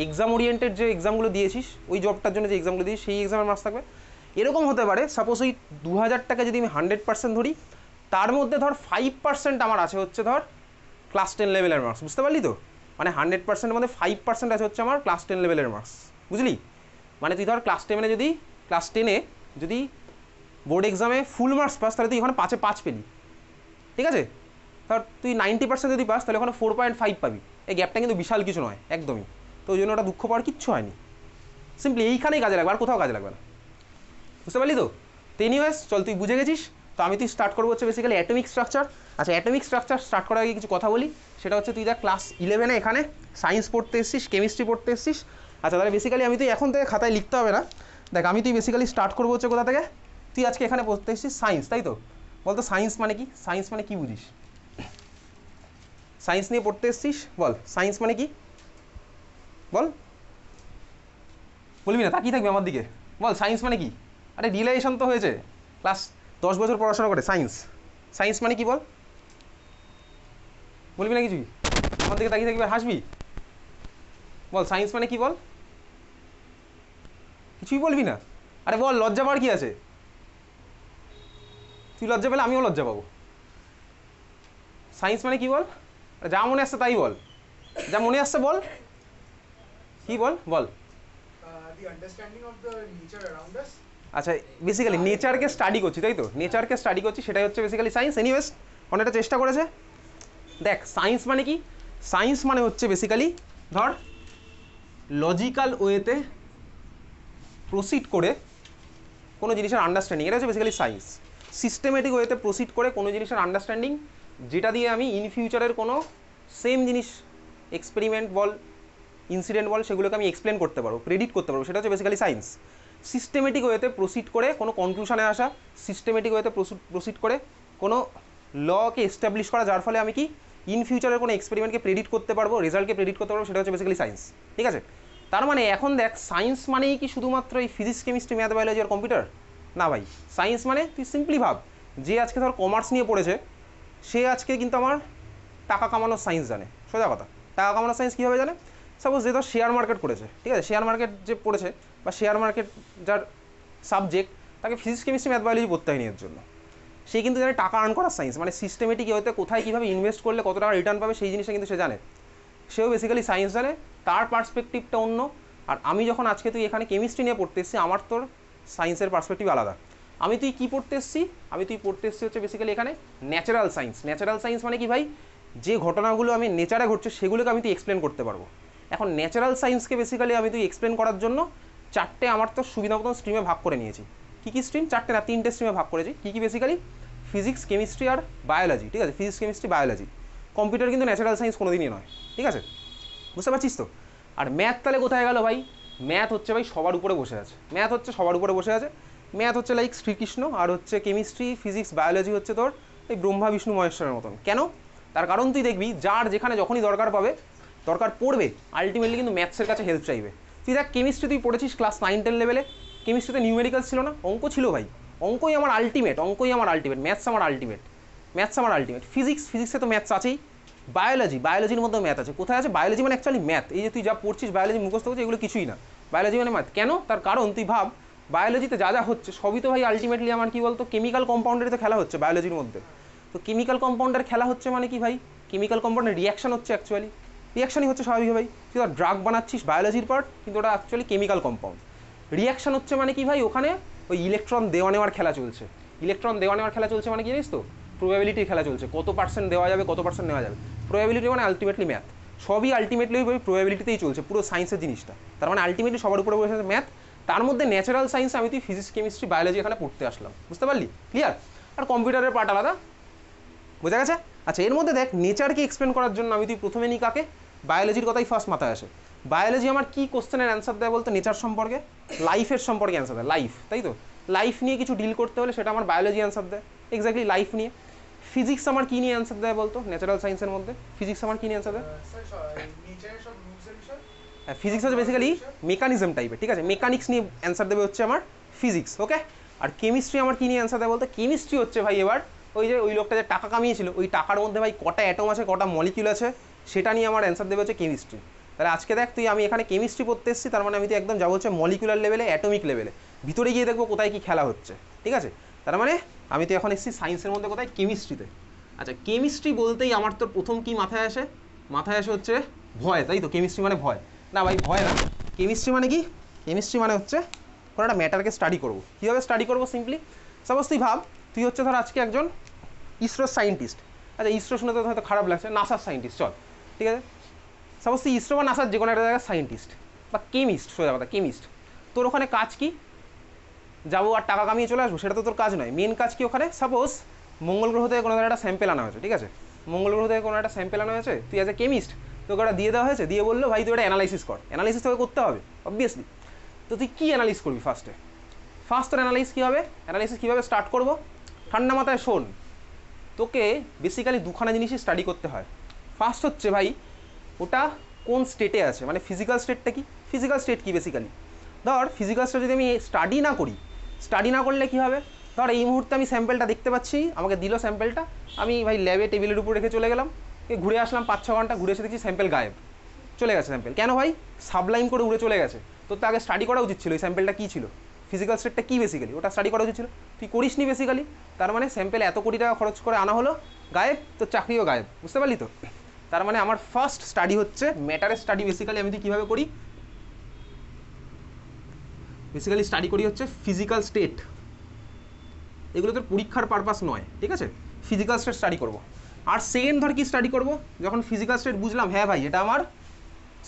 এক্সাম ওরিয়েন্টেড যে এক্সামগুলো দিয়েছিস, ওই জবটার জন্য যে এক্সামগুলো দিয়েছিস সেই এক্সামের মার্কস থাকবে। এরকম হতে পারে সাপোজ ওই 2000টাকে যদি আমি 100% ধরি, তার মধ্যে ধর 5% আমার আছে হচ্ছে ধর ক্লাস 10 লেভেলের মার্কস, বুঝতে পারলি তো? মানে 100%-এর মধ্যে 5% আছে হচ্ছে আমার ক্লাস 10 লেভেলের মার্কস, বুঝলি? মানে তুই ধর ক্লাস 10-এ যদি বোর্ড এক্সামে ফুল মার্কস পাস, তাহলে তুই এখানে 5-এ 5 পেলি, ঠিক আছে? ধর তুই 90% যদি পাস তাহলে ওখানে 4.5 পাবি, এই গ্যাপটা কিন্তু বিশাল কিছু নয় একদমই, তো ওই জন্য ওটা দুঃখ পাওয়ার কিচ্ছু হয়নি, সিম্পলি এইখানেই কাজে লাগবে, আর কোথাও কাজে লাগবে না, বুঝতে পারলি তো? এনিওয়েজ চল, তুই বুঝে গেছিস তো, আমি তুই স্টার্ট করবো হচ্ছে বেসিক্যালি অ্যাটমিক স্ট্রাকচার। আচ্ছা, অ্যাটমিক স্ট্রাকচার স্টার্ট করার আগে কিছু কথা বলি, সেটা হচ্ছে তুই যা ক্লাস 11-এ এখানে সায়েন্স পড়তে এসছিস, কেমিস্ট্রি পড়তে এসছিস, আচ্ছা তাহলে বেসিক্যালি আমি তুই এখন থেকে খাতায় লিখতে হবে না, দেখ আমি তুই বেসিক্যালি স্টার্ট করবো হচ্ছে কোথা থেকে, তুই আজকে এখানে পড়তে এসছিস সায়েন্স, তাই তো? বলতো সায়েন্স মানে কি, সায়েন্স মানে কি বুঝিস? সায়েন্স নিয়ে পড়তে এসছিস, বল সায়েন্স মানে কি বল, বলবি না, তাকিয়ে থাকবি আমার দিকে, বল সায়েন্স মানে কি? আরে রিয়েলাইজেশন তো হয়েছে, ক্লাস 10 বছর পড়াশোনা করে সায়েন্স, সায়েন্স মানে কি বল, বলবি না কিছুই? আমার দিকে তাকিয়ে থাকবি আর হাসবি, বল সায়েন্স মানে কি বল, কিছুই বলবি না? আরে বল, লজ্জা পাওয়ার কি আছে? তুই লজ্জা পেলে আমিও লজ্জা পাবো। সায়েন্স মানে কি বল, যা মনে আসছে তাই বল, যা মনে আসছে বল, কি বল বল। The understanding of the nature around us. আচ্ছা, বেসিক্যালি নেচারকে স্টাডি করছি, তাই তো? নেচারকে স্টাডি করছি, সেটাই হচ্ছে বেসিক্যালি সায়েন্স। এনিওয়েজ অনেকটা চেষ্টা করেছে। দেখ সায়েন্স মানে কি, সায়েন্স মানে হচ্ছে বেসিক্যালি ধর লজিক্যাল ওয়েতে প্রসিড করে কোনো জিনিসের আন্ডারস্ট্যান্ডিং, এটা হচ্ছে বেসিক্যালি সায়েন্স। সিস্টেমেটিক ওয়েতে প্রসিড করে কোনো জিনিসের আন্ডারস্ট্যান্ডিং, যেটা দিয়ে আমি ইন ফিউচারের কোনো সেম জিনিস এক্সপেরিমেন্ট বল, ইনসিডেন্ট বল, সেগুলোকে আমি এক্সপ্লেন করতে পারবো, প্রেডিক্ট করতে পারবো, সেটা হচ্ছে বেসিক্যালি সায়েন্স। সিস্টেমেটিক ওয়েতে প্রসিড করে কোনো কনক্লুশনে আসা, সিস্টেমেটিক ওয়েতে প্রসিড করে কোনো লকে এস্টাবলিশ করা, যার ফলে আমি কি ইন ফিউচারের কোনো এক্সপেরিমেন্টকে প্রেডিক্ট করতে পারবো, রেজাল্টকে প্রেডিক্ট করতে পারবো, সেটা হচ্ছে বেসিক্যালি সায়েন্স, ঠিক আছে? তার মানে এখন দেখ সায়েন্স মানেই কি শুধুমাত্র এই ফিজিক্স, কেমিস্ট্রি, ম্যাথ, বায়োলজি আর কম্পিউটার না ভাই। সায়েন্স মানে তুই সিম্পলি ভাব, যে আজকে ধর কমার্স নিয়ে পড়েছে, সে আজকে কিন্তু আমার টাকা কামানোর সায়েন্স জানে, সোজা কথা। টাকা কামানোর সায়েন্স কীভাবে জানে? সাপোজ যে ধর শেয়ার মার্কেট করেছে, ঠিক আছে, শেয়ার মার্কেট যে পড়েছে বা শেয়ার মার্কেট যার সাবজেক্ট, তাকে ফিজিক্স, কেমিস্ট্রি, ম্যাথ, বায়োলজি পড়তে হয়নি এর জন্য। সে কিন্তু জানে টাকা আর্ন করার সায়েন্স, মানে সিস্টেমেটিক হয়তো কোথায় কীভাবে ইনভেস্ট করলে কত টাকা রিটার্ন পাবে সেই জিনিসটা কিন্তু সে জানে, সেও বেসিক্যালি সায়েন্স জানে, তার পার্সপেক্টিভটা অন্য। আর আমি যখন আজকে তুই এখানে কেমিস্ট্রি নিয়ে পড়তে এসেছি, আমার তোর সায়েন্সের পার্সপেক্টিভ আলাদা। আমি তুই কী পড়তে এসেছি, তুই পড়তে এসেছি হচ্ছে বেসিক্যালি এখানে ন্যাচারাল সায়েন্স। ন্যাচারাল সায়েন্স মানে কি ভাই, যে ঘটনাগুলো আমি নেচারে ঘটছে সেগুলোকে আমি তুই এক্সপ্লেন করতে পারবো। এখন ন্যাচারাল সায়েন্সকে বেসিক্যালি আমি তুই এক্সপ্লেন করার জন্য চারটে আমার তো সুবিধা মতন স্ট্রিমে ভাগ করে নিয়েছি। কী কী স্ট্রিম? চারটে না, তিনটে স্ট্রিমে ভাগ করেছি। কী কী? বেসিক্যালি ফিজিক্স, কেমিস্ট্রি আর বায়োলজি, ঠিক আছে? Physics, chemistry, biology. কম্পিউটার কিন্তু ন্যাচারাল সায়েন্স কোনোদিনই নয়, ঠিক আছে? বুঝতে পারছিস তো? আর ম্যাথ তাহলে কোথায় গেল ভাই? ম্যাথ হচ্ছে ভাই সবার উপরে বসে আছে, ম্যাথ হচ্ছে সবার উপরে বসে আছে। ম্যাথ হচ্ছে লাইক শ্রীকৃষ্ণ, আর হচ্ছে কেমিস্ট্রি, ফিজিক্স, বায়োলজি হচ্ছে তোর এই ব্রহ্মা বিষ্ণু মহেশ্বরের মতন। কেন? তার কারণ তুই দেখবি যার যেখানে যখনই দরকার পড়বে আলটিমেটলি কিন্তু ম্যাথসের কাছে হেল্প চাইবে। তুই দেখ কেমিস্ট্রি তুই পড়েছিস ক্লাস 9-10 লেভেলে, কেমিস্ট্রিতে নিউমেরিক্যাল ছিল না, অঙ্ক ছিল ভাই। অঙ্কই আমার আলটিমেট, ম্যাথস আমার আলটিমেট। ফিজিক্সে তো ম্যাথস আছেই। বায়োলজির মধ্যে ম্যাথ আছে। কোথায় আছে? বায়োলজি মানে অ্যাকচুয়ালি ম্যাথ। এই যে তুই যা পড়ছিস বায়োলজি মুখস্থ করছিস, এগুলো কিছুই না। বায়োলজি মানে ম্যাথ। কেন? তার কারণ তুই ভাব, বায়োলজিতে যা যা হচ্ছে সবই তো ভাই আলটিমেটলি আমার কি বলতো কেমিক্যাল কম্পাউন্ডের তো খেলা হচ্ছে বায়োলজির মধ্যে। তো কেমিক্যাল কম্পাউন্ডের খেলা হচ্ছে মানে কি ভাই? কেমিক্যাল কম্পাউন্ডের রিয়াকশন হচ্ছে, অ্যাকচুয়ালি রিয়াকশনই হচ্ছে স্বাভাবিক ভাই। তুই তো ড্রাগ বানাচ্ছিস বায়োলজির পার্ট, কিন্তু ওটা অ্যাকচুয়ালি কেমিক্যাল কম্পাউন্ড। রিয়াকশন হচ্ছে মানে কি ভাই? ওখানে ওই ইলেকট্রন দেওয়া নেওয়ার খেলা চলছে। মানে কি জানিস তো? প্রবাবিলিটির খেলা চলছে, কত পার্সেন্ট দেওয়া যাবে, কত পার্সেন্ট নেওয়া যাবে। প্রবাবিলিটি মানে আলটিমেটলি ম্যাথ, সবই আলটিমেটলি ওই প্রবাবিলিটিতেই চলছে পুরো সায়েন্সের জিনিসটা। তার মানে আলটিমেটলি সবার উপরে বসে আছে ম্যাথ। তার মধ্যে ন্যাচারাল সায়েন্স আমি তুই ফিজিক্স, কেমিস্ট্রি, বায়োলজি এখানে পড়তে আসলাম, বুঝতে পারলি? ক্লিয়ার? আর কম্পিউটারের পার্ট আলাদা, বোঝা গেছে? আচ্ছা, এর মধ্যে দেখ নেচারকে এক্সপ্লেন করার জন্য আমি তুই প্রথমে নিই কাকে? বায়োলজির কথাই ফার্স্ট মাথায় আসে। বায়োলজি আমার কি কোশ্চেনের অ্যান্সার দেয় বলতে? নেচার সম্পর্কে, লাইফের সম্পর্কে অ্যান্সার দেয়। লাইফ, তাই তো? লাইফ নিয়ে কিছু ডিল করতে হলে সেটা আমার বায়োলজি অ্যান্সার দেয়, এক্স্যাক্টলি লাইফ নিয়ে। ফিজিক্স আমার কী নিয়ে অ্যান্সার দেয় বলতো? ন্যাচারাল সায়েন্সের মধ্যে ফিজিক্স আমার কী নিয়ে অ্যান্সার দেয়? হ্যাঁ, ফিজিক্স হচ্ছে বেসিক্যালি মেকানিজম টাইপের, ঠিক আছে? মেকানিক্স নিয়ে অ্যান্সার দেবে হচ্ছে আমার ফিজিক্স, ওকে? আর কেমিস্ট্রি আমার কী নিয়ে অ্যান্সার দেয় বলতে? কেমিস্ট্রি হচ্ছে ভাই এবার ওই লোকটা যে টাকা কামিয়েছিল, ওই টাকার মধ্যে ভাই কটা অ্যাটম আছে, কটা মলিকিউল আছে, সেটা নিয়ে আমার অ্যান্সার দেবে হচ্ছে কেমিস্ট্রি। তাহলে আজকে দেখ তুই, আমি এখানে কেমিস্ট্রি পড়তে এসেছি, তার মানে আমি তো একদম যাবো হচ্ছে মলিকুলার লেভেলে, অ্যাটমিক লেভেলে, ভিতরে গিয়ে দেখবো কোথায় কী খেলা হচ্ছে, ঠিক আছে? তার মানে আমি তো এখন এসেছি সায়েন্সের মধ্যে কোথায়? কেমিস্ট্রিতে। আচ্ছা, কেমিস্ট্রি বলতেই আমার তোর প্রথম কি মাথায় আসে? মাথায় আসে হচ্ছে ভয়, তাই তো? কেমিস্ট্রি মানে ভয় না ভাই, ভয় না। কেমিস্ট্রি মানে কি? কেমিস্ট্রি মানে হচ্ছে কোনো একটা ম্যাটারকে স্টাডি করবো। কীভাবে স্টাডি করবো? সিম্পলি সাপোজ তুই ভাব, তুই হচ্ছে ধর আজকে একজন ইসরোর সায়েন্টিস্ট। আচ্ছা, ইসরো শুনে তো হয়তো খারাপ লাগছে, নাসার সায়েন্টিস্ট চল, ঠিক আছে? সাপোজ তুই ইসরো বা নাসার যে কোনো একটা জায়গায় সায়েন্টিস্ট বা কেমিস্ট, সোজা কথা কেমিস্ট। তোর ওখানে কাজ কি? যাবো আর টাকা কামিয়ে চলে আসবো, সেটা তো তোর কাজ নয়। মেন কাজ কি ওখানে? সাপোজ মঙ্গল গ্রহ থেকে কোনো একটা স্যাম্পেল আনা হয়েছে, ঠিক আছে? মঙ্গল গ্রহ থেকে কোনো একটা স্যাম্পেল আনা হয়েছে, তুই অ্যাজ এ কেমিস্ট তোকে ওটা দিয়ে দেওয়া হয়েছে, দিয়ে বললো ভাই তুই এটা অ্যানালাইসিস কর। অ্যানালাইসিস তোকে করতে হবে অবভিয়াসলি। তো তুই কী অ্যানালাইস করবি ফার্স্ট তোর অ্যানালাইস কী হবে? অ্যানালাইসিস কীভাবে স্টার্ট করবো? ঠান্ডা মাথায় শোন, তোকে বেসিক্যালি দুখানা জিনিসই স্টাডি করতে হয়। ফার্স্ট হচ্ছে ভাই ওটা কোন স্টেটে আছে, মানে ফিজিক্যাল স্টেটটা কি? ফিজিক্যাল স্টেট কি বেসিক্যালি? ধর ফিজিক্যাল স্টেট যদি আমি স্টাডি না করলে কী হবে? ধর এই মুহূর্তে আমি স্যাম্পেলটা দেখতে পাচ্ছি, আমাকে দিল স্যাম্পেলটা, আমি ভাই ল্যাবে টেবিলের উপর রেখে চলে গেলাম, ঘুরে আসলাম 5-6 ঘন্টা, ঘুরে এসে দেখছি স্যাম্পেল গায়েব, চলে গেছে স্যাম্পেল। কেন ভাই? সাবলাইম করে উড়ে চলে গেছে। তোর তো আগে স্টাডি করা উচিত ছিল এই স্যাম্পেলটা কী ছিল, ফিজিক্যাল স্টেটটা কী বেসিক্যালি, ওটা স্টাডি করা উচিত ছিল। তুই করিসনি বেসিক্যালি, তার মানে স্যাম্পেল এত কোটি টাকা খরচ করে আনা হলো, গায়েব, তোর চাকরিও গায়েব, বুঝতে পারলি তো? তার মানে আমার ফার্স্ট স্টাডি হচ্ছে ম্যাটারের স্টাডি। বেসিক্যালি আমি তুই কীভাবে করি? বেসিক্যালি স্টাডি করি হচ্ছে ফিজিক্যাল স্টেট। এগুলো তোর পরীক্ষার পারপাস নয়, ঠিক আছে? ফিজিক্যাল স্টেট স্টাডি করবো। আর সেকেন্ড ধর কি স্টাডি করবো? যখন ফিজিক্যাল স্টেট বুঝলাম, হ্যাঁ ভাই এটা আমার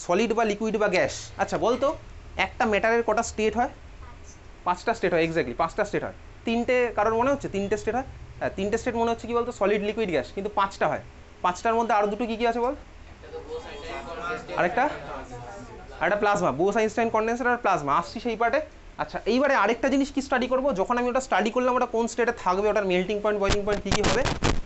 সলিড বা লিকুইড বা গ্যাস। আচ্ছা বলতো একটা ম্যাটারের কটা স্টেট হয়? 5টা স্টেট হয়, এক্স্যাক্টলি 5টা স্টেট হয়। 3টে কারোর মনে হচ্ছে 3টে স্টেট হয়? হ্যাঁ 3টে স্টেট মনে হচ্ছে কি বলতো? সলিড, লিকুইড, গ্যাস, কিন্তু 5টা হয়। 5টার মধ্যে আরও দুটো কী কী আছে বল? আরেকটা প্লাজমা, বোস আইনস্টাইন কনডেন্সার আর প্লাজমা, আসছি সেই পার্টে। আচ্ছা এইবারে আরেকটা জিনিস কি স্টাডি করবো? যখন আমি ওটা স্টাডি করলাম ওটা কোন স্টেটে থাকবে, ওটার মেল্টিং পয়েন্ট, বয়লিং পয়েন্ট কী কী হবে,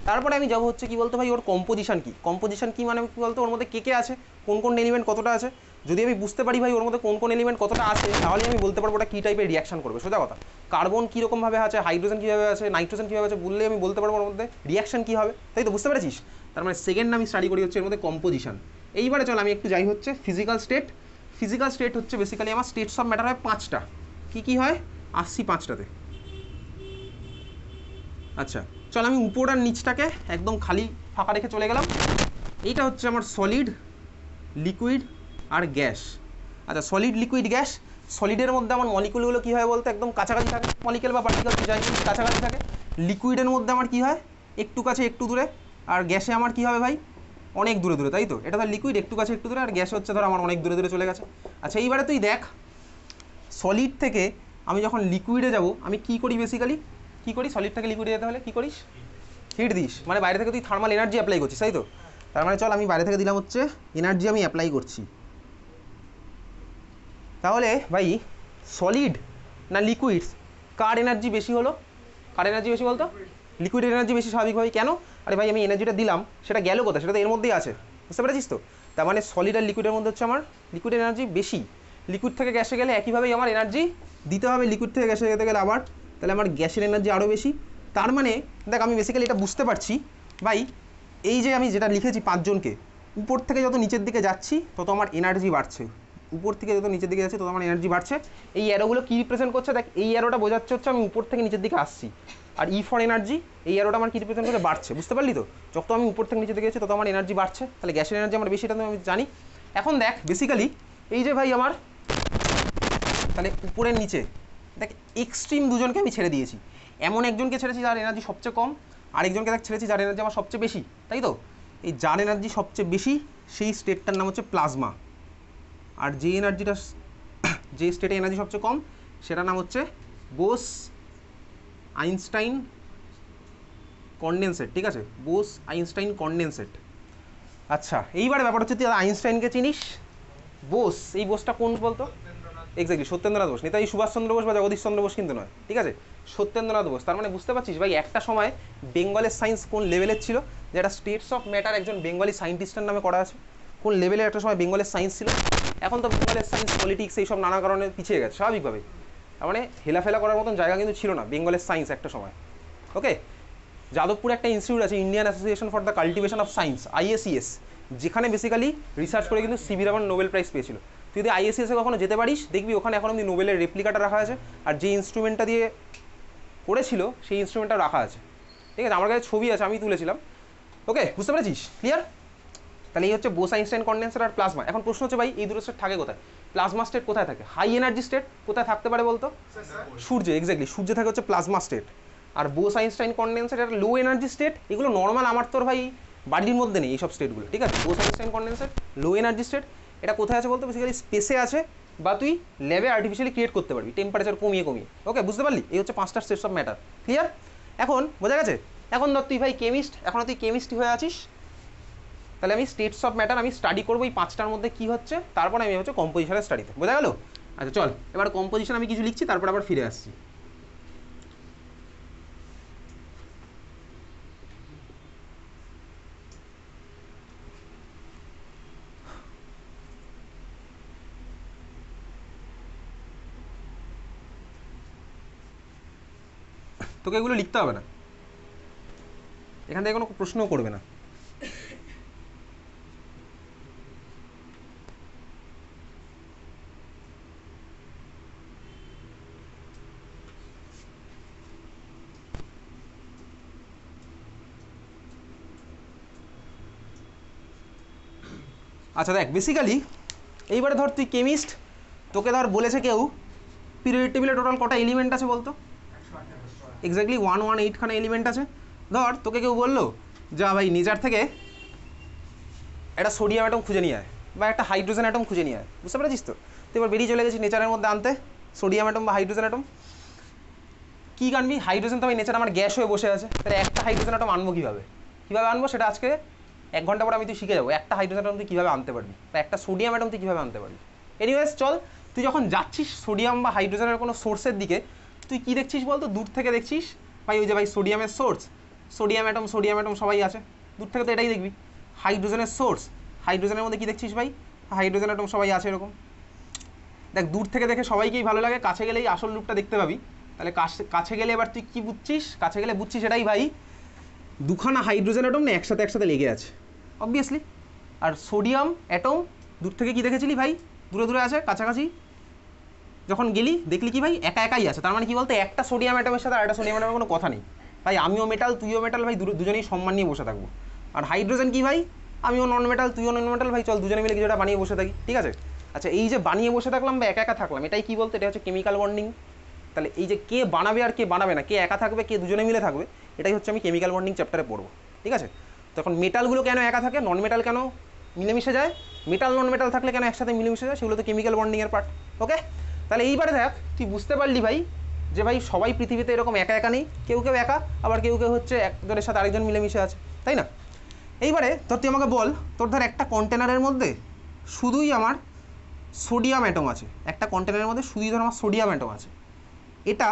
তারপরে আমি যাবো হচ্ছে কি বলতো ভাই ওর কম্পোজিশন কী। কম্পোজিশন কী মানে কী বলতো? ওর মধ্যে কে আছে, কোন এলিমেন্ট কতটা আছে। যদি আমি বুঝতে পারি ভাই ওর মধ্যে কোন এলিমেন্ট কতটা আছে, তাহলে আমি বলতে পারবো ওটা কী টাইপের রিয়াকশন করবে। সোজা কথা, কার্বন কীরকমভাবে আছে, হাইড্রোজেন কীভাবে আছে, নাইট্রোজেন কীভাবে আছে, বললে আমি বলতে পারবো ওর মধ্যে রিয়াকশন কী হবে, তাই তো? বুঝতে পেরেছিস? তার মানে সেকেন্ড আমি স্টাডি করি হচ্ছে এর মধ্যে কম্পোজিশন। এইবারে চল আমি একটু যাই হচ্ছে ফিজিক্যাল স্টেট। ফিজিক্যাল স্টেট হচ্ছে বেসিক্যালি আমার স্টেটস অফ ম্যাটার হয় 5টা। কী কী হয়? আসছি 5টাতে। আচ্ছা চল আমি উপর আর নিচটাকে একদম খালি ফাঁকা রেখে চলে গেলাম। এইটা হচ্ছে আমার সলিড, লিকুইড আর গ্যাস। আচ্ছা সলিড, লিকুইড, গ্যাস। সলিডের মধ্যে আমার মলিকুলগুলো কী হয় বলতে? একদম কাছাকাছি থাকে, মলিকুল বা পার্টিকেল যাই কাছাকাছি থাকে। লিকুইডের মধ্যে আমার কী হয়? একটু কাছে একটু দূরে। আর গ্যাসে আমার কী হবে ভাই? অনেক দূরে দূরে, তাই তো? এটা ধর লিকুইড একটু কাছে একটু দূরে, আর গ্যাস হচ্ছে ধর আমার অনেক দূরে দূরে চলে গেছে। আচ্ছা এইবারে তুই দেখ সলিড থেকে আমি যখন লিকুইডে যাব আমি কি করি বেসিক্যালি, কি করি সলিড থেকে লিকুইডে যেতে হলে কি করিস, হিট দিস, মানে বাইরে থেকে তুই থার্মাল এনার্জি অ্যাপ্লাই করছিস, তাই তো? তার মানে চল আমি বাইরে থেকে দিলাম হচ্ছে এনার্জি আমি অ্যাপ্লাই করছি। তাহলে ভাই সলিড না লিকুইড কার এনার্জি বেশি হলো, কার এনার্জি বেশি বলতো? লিকুইডের এনার্জি বেশি স্বাভাবিকভাবে। কেন? আরে ভাই আমি এনার্জিটা দিলাম, সেটা গেল কোথায়, সেটা তো এর মধ্যেই আছে, বুঝতে পেরেছিস তো? তার মানে সলিড আর লিকুইডের মধ্যে হচ্ছে আমার লিকুইডের এনার্জি বেশি। লিকুইড থেকে গ্যাসে গেলে একইভাবেই আমার এনার্জি দিতে হবে, লিকুইড থেকে গ্যাসে যেতে গেলে আবার, তাহলে আমার গ্যাসের এনার্জি আরও বেশি। তার মানে দেখ আমি বেসিক্যালি এটা বুঝতে পারছি ভাই, এই যে আমি যেটা লিখেছি 5 জনকে, উপর থেকে যত নিচের দিকে যাচ্ছি তত আমার এনার্জি বাড়ছে, উপর থেকে যত নিচের দিকে যাচ্ছে তত আমার এনার্জি বাড়ছে। এই অ্যারোগুলো কী রিপ্রেজেন্ট করছে দেখ, এই অ্যারোটা বোঝাচ্ছে হচ্ছে আমি উপর থেকে নিচের দিকে আসছি, আর ই ফর এনার্জি এই অ্যারোটা আমার কী রিপ্রেজেন্ট করে বাড়ছে, বুঝতে পারলি তো? যত আমি উপর থেকে নিচের দিকে যাচ্ছি তত আমার এনার্জি বাড়ছে, তাহলে গ্যাসের এনার্জি আমার বেশি, এটা তো আমি জানি। এখন দেখ বেসিক্যালি এই যে ভাই আমার তাহলে উপরের নিচে দেখ এক্সট্রিম দুজনকে আমি ছেড়ে দিয়েছি, এমন একজনকে ছেড়েছি যার এনার্জি সবচেয়ে কম, আরেকজনকে দেখ ছেড়েছি যার এনার্জি আমার সবচেয়ে বেশি, তাই তো? এই যার এনার্জি সবচেয়ে বেশি সেই স্টেটটার নাম হচ্ছে প্লাজমা, আর যে এনার্জিটা যে স্টেটে এনার্জি সবচেয়ে কম সেটার নাম হচ্ছে বোস আইনস্টাইন কনডেনসেট, ঠিক আছে? Bose Einstein condensate. আচ্ছা এইবারে ব্যাপার হচ্ছে তুই আইনস্টাইনকে চিনিস, বোস এই বোসটা কোন বলতো? এক্স্যাক্টলি সত্যেন্দ্রনাথ বোস, নেতাজি সুভাষচন্দ্র বোস বা জগদীশচন্দ্র বোস কিন্তু নয়, ঠিক আছে? সত্যেন্দ্রনাথ বোস। তার মানে বুঝতে পারছিস ভাই একটা সময় বেঙ্গলের সায়েন্স কোন লেভেলের ছিল, যেটা স্টেটস অফ ম্যাটার একজন বেঙ্গলি সায়েন্টিস্টের নামে করা আছে, কোন লেভেলের একটা সময় বেঙ্গলের সায়েন্স ছিল। এখন তো বেঙ্গলের সায়েন্স পলিটিক্স এইসব নানা কারণে পিছিয়ে গেছে স্বাভাবিকভাবে, তার মানে হেলাফেলা করার মতন জায়গা কিন্তু ছিল না বেঙ্গলের সায়েন্স একটা সময়। ওকে, যাদবপুরে একটা ইনস্টিটিউট আছে Indian association for the cultivation of science, IACS, যেখানে বেসিক্যালি রিসার্চ করে কিন্তু সিভি রমন নোবেল প্রাইজ পেয়েছিল। তুই যদি আইএসিএসে কখনো যেতে পারিস দেখবি ওখানে এখন অব্দি নোবেলের রেপ্লিকাটা রাখা আছে, আর যে ইনস্ট্রুমেন্টটা দিয়ে করেছিল সেই ইনস্ট্রুমেন্টটা রাখা আছে, ঠিক আছে? আমার কাছে ছবি আছে, আমি তুলেছিলাম। ওকে, বুঝতে পেরেছিস? ক্লিয়ার? তাহলে এই হচ্ছে বোস আইনস্টাইন কনডেন্সার আর প্লাজমা। এখন প্রশ্ন হচ্ছে ভাই এই দুটো স্টেট থাকে কোথায়? প্লাজমা স্টেট কোথায় থাকে? হাই এনার্জি স্টেট কোথায় থাকতে পারে বলতো? সূর্যে, এক্স্যাক্টলি সূর্যে থাকে হচ্ছে প্লাজমা স্টেট। আর বোস আইনস্টাইন কনডেন্সার একটা লো এনার্জি স্টেট, এগুলো নর্মাল আমার তোর ভাই বাড়ির মধ্যে নেই এইসব স্টেটগুলো, ঠিক আছে? Bose Einstein condenser low energy state, এটা কোথায় আছে বলতো? বেসিক্যালি স্পেসে আছে, বা তুই ল্যাবে আর্টিফিশিয়ালি ক্রিয়েট করতে পারবি টেম্পারেচার কমিয়ে কমিয়ে। ওকে, বুঝতে পারলি? এই হচ্ছে 5টা স্টেটস অফ ম্যাটার। ক্লিয়ার? এখন বোঝা গেছে? এখন ধর তুই ভাই কেমিস্ট, এখনও তুই কেমিস্ট্রি হয়ে আছিস, তাহলে আমি স্টেটস অফ ম্যাটার আমি স্টাডি করবো এই 5টার মধ্যে কী হচ্ছে, তারপর আমি হচ্ছে কম্পোজিশনের স্টাডিতে। বোঝা গেল? আচ্ছা চল এবার কম্পোজিশন আমি কিছু লিখছি, তারপর আবার ফিরে আসছি। তোকে এগুলো লিখতে হবে না, এখান থেকে কোনো প্রশ্নও করবে না। আচ্ছা দেখ বেসিক্যালি এইবারে ধর তুই কেমিস্ট, তোকে ধর বলেছে কেউ পিরিয়ডিক টেবিলে টোটাল কটা এলিমেন্ট আছে বলতো? এক্স্যাক্টলি 118খানা এলিমেন্ট আছে। ধর তোকে কেউ বললো যা ভাই নেচার থেকে একটা সোডিয়াম অ্যাটম খুঁজে নিয়ে আয় বা একটা হাইড্রোজেন অ্যাটম খুঁজে নিয়ে আয়, বুঝতে পেরেছিস তো? তুই এবার বেরিয়ে চলে গেছিস নেচারের মধ্যে আনতে সোডিয়াম অ্যাটম বা হাইড্রোজেন অ্যাটম। কী আনবি? হাইড্রোজেন তো আমি নেচার আমার গ্যাস হয়ে বসে আছে, তাহলে একটা হাইড্রোজেন অ্যাটম আনবো কীভাবে? কীভাবে আনবো সেটা আজকে 1 ঘন্টা পর আমি তুই শিখে যাবো একটা হাইড্রোজেন অ্যাটম তুই কীভাবে আনতে পারবি, বা একটা সোডিয়াম অ্যাটম তুই কীভাবে আনতে পারবি। এনিওয়েজ চল, তুই যখন যাচ্ছিস সোডিয়াম বা হাইড্রোজেনের কোনো সোর্সের দিকে, তুই কী দেখছিস বলতো? দূর থেকে দেখছিস ভাই ওই যে ভাই সোডিয়ামের সোর্স, সোডিয়াম অ্যাটম সবাই আছে, দূর থেকে তো এটাই দেখবি। হাইড্রোজেনের সোর্স, হাইড্রোজেনের মধ্যে কী দেখছিস ভাই? হাইড্রোজেন অ্যাটম সবাই আছে এরকম। দেখ দূর থেকে দেখে সবাইকেই ভালো লাগে, কাছে গেলেই আসল রূপটা দেখতে পাবি। তাহলে কাছে গেলে এবার তুই কী বুঝছিস? কাছে গেলে বুঝছিস এটাই ভাই দুখানা হাইড্রোজেন অ্যাটম না একসাথে লেগে আছে অবভিয়াসলি। আর সোডিয়াম অ্যাটম দূর থেকে কি দেখেছিলি ভাই? দূরে দূরে আছে, কাছাকাছি যখন গেলি দেখলি কি ভাই একা একাই আছে। তার মানে কি বলতে একটা সোডিয়াম অ্যাটমের সাথে আরেকটা সোডিয়াম অ্যাটমের কোনো কথা নেই ভাই, আমিও মেটাল তুইও মেটাল ভাই, দুজনেই সম্মান নিয়ে বসে থাকবো। আর হাইড্রোজেন কি ভাই? আমিও নন মেটাল তুইও নন মেটাল ভাই, চল দুজনে মিলে কিছুটা বানিয়ে বসে থাকি, ঠিক আছে? আচ্ছা এই যে বানিয়ে বসে থাকলাম বা একা একা থাকলাম, এটাই কি বলতে? এটা হচ্ছে কেমিক্যাল বন্ডিং। তাহলে এই যে কে বানাবে আর কে বানাবে না, কে একা থাকবে কে দুজনে মিলে থাকবে, এটাই হচ্ছে আমি কেমিক্যাল বন্ডিং চ্যাপ্টারে পড়বো, ঠিক আছে? তো তখন মেটালগুলো কেন একা থাকে, নন মেটাল কেন মিলেমিশে যায়, মেটাল নন মেটাল থাকলে কেন একসাথে মিলেমিশে যায়, সেগুলো তো কেমিক্যাল বন্ডিংয়ের পার্ট। ওকে, তাহলে এইবারে দেখ তুই বুঝতে পারলি ভাই যে ভাই সবাই পৃথিবীতে এরকম একা একা নেই, কেউ কেউ একা, আবার কেউ কেউ হচ্ছে একজনের সাথে আরেকজন মিলেমিশে আছে, তাই না? এইবারে ধর তুই আমাকে বল, তোর ধর একটা কন্টেনারের মধ্যে শুধুই আমার সোডিয়াম অ্যাটম আছে, একটা কন্টেনারের মধ্যে শুধুই ধর আমার সোডিয়াম অ্যাটম আছে, এটা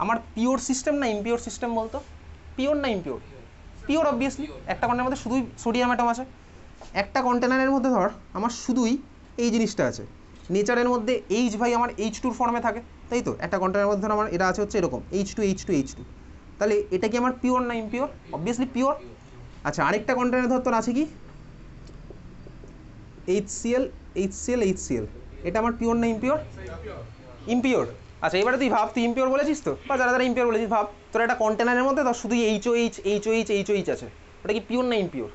আমার পিওর সিস্টেম না ইমপিওর সিস্টেম বলতো? পিওর না ইমপিওর? পিওর অবভিয়াসলি, একটা কন্টেনারের মধ্যে শুধুই সোডিয়াম অ্যাটম আছে। একটা কন্টেনারের মধ্যে ধর আমার শুধুই এই জিনিসটা আছে, নেচারের মধ্যে এইচ ভাই আমার H2 ফর্মে থাকে, তাই তো? একটা কন্টেনারের মধ্যে ধর আমার এটা আছে হচ্ছে এরকম H2, তাহলে এটা কি আমার পিওর না ইমপিওর? Obviously pure. আচ্ছা, আরেকটা কন্টেনার ধর তোর আছে কি HCl, এটা আমার পিওর না ইমপিওর? ইমপিওর। আচ্ছা, এবারে তুই ভাব, তুই ইমপিওর বলেছিস তো, বা যারা যারা ইমপিওর বলেছিস ভাব, তোর একটা কন্টেনারের মধ্যে ধর শুধুই এইচ আছে, ওটা কি পিওর না ইমপিওর?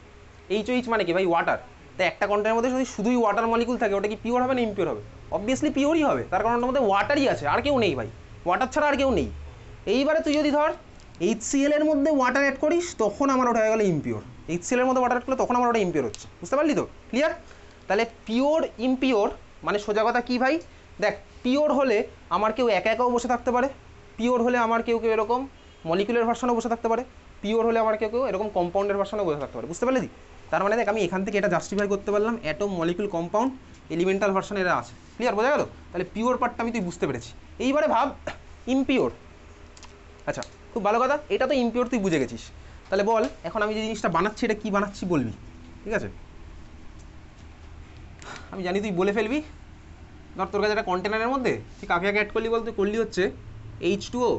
এইচ মানে কি ভাই? ওয়াটার। তাই একটা কন্টেনারের মধ্যে যদি শুধুই ওয়াটার মলিকুল থাকে, ওটা কি পিওর হবে না ইমপিওর হবে? অবভিয়াসলি পিওরই হবে, তার কারণ ওটার মধ্যে ওয়াটারই আছে, আর কেউ নেই ভাই, ওয়াটার ছাড়া আর কেউ নেই। এইবারে তুই যদি ধর HCl এর মধ্যে ওয়াটার অ্যাড করিস, তখন আমার ওটা হয়ে গেলো ইমপিওর। HCl এর মধ্যে ওয়াটার অ্যাড করলে তখন আমার ওটা ইমপিওর হচ্ছে, বুঝতে পারলি তো? ক্লিয়ার? তাহলে পিওর ইমপিওর মানে সোজা কথা কি ভাই? দেখ, পিওর হলে আমার কেউ একা একাও বসে থাকতে পারে, পিওর হলে আমার কেউ কেউ এরকম মলিকুলার ভার্সনও বসে থাকতে পারে, পিওর হলে আমার কেউ কেউ এরকম কম্পাউন্ডের ভার্সনও বসে থাকতে পারে, বুঝতে পারলি? তার মানে দেখ, আমি এখান থেকে এটা জাস্টিফাই করতে পারলাম, atom, molecule, compound, elemental version এরা আছে। ক্লিয়ার? বোঝা গেল? তাহলে পিওর পার্টটা আমি তুই বুঝতে পেরেছি। এইবারে ভাব ইমপিওর। আচ্ছা, খুব ভালো কথা, এটা তো ইমপিওর তুই বুঝে গেছিস। তাহলে বল, এখন আমি যে জিনিসটা বানাচ্ছি এটা কী বানাচ্ছি বলবি, ঠিক আছে? আমি জানি তুই বলে ফেলবি। ধর তোর কাছে একটা কন্টেনারের মধ্যে তুই কাকে কাকে অ্যাড করলি বল? তুই করলি হচ্ছে H2O,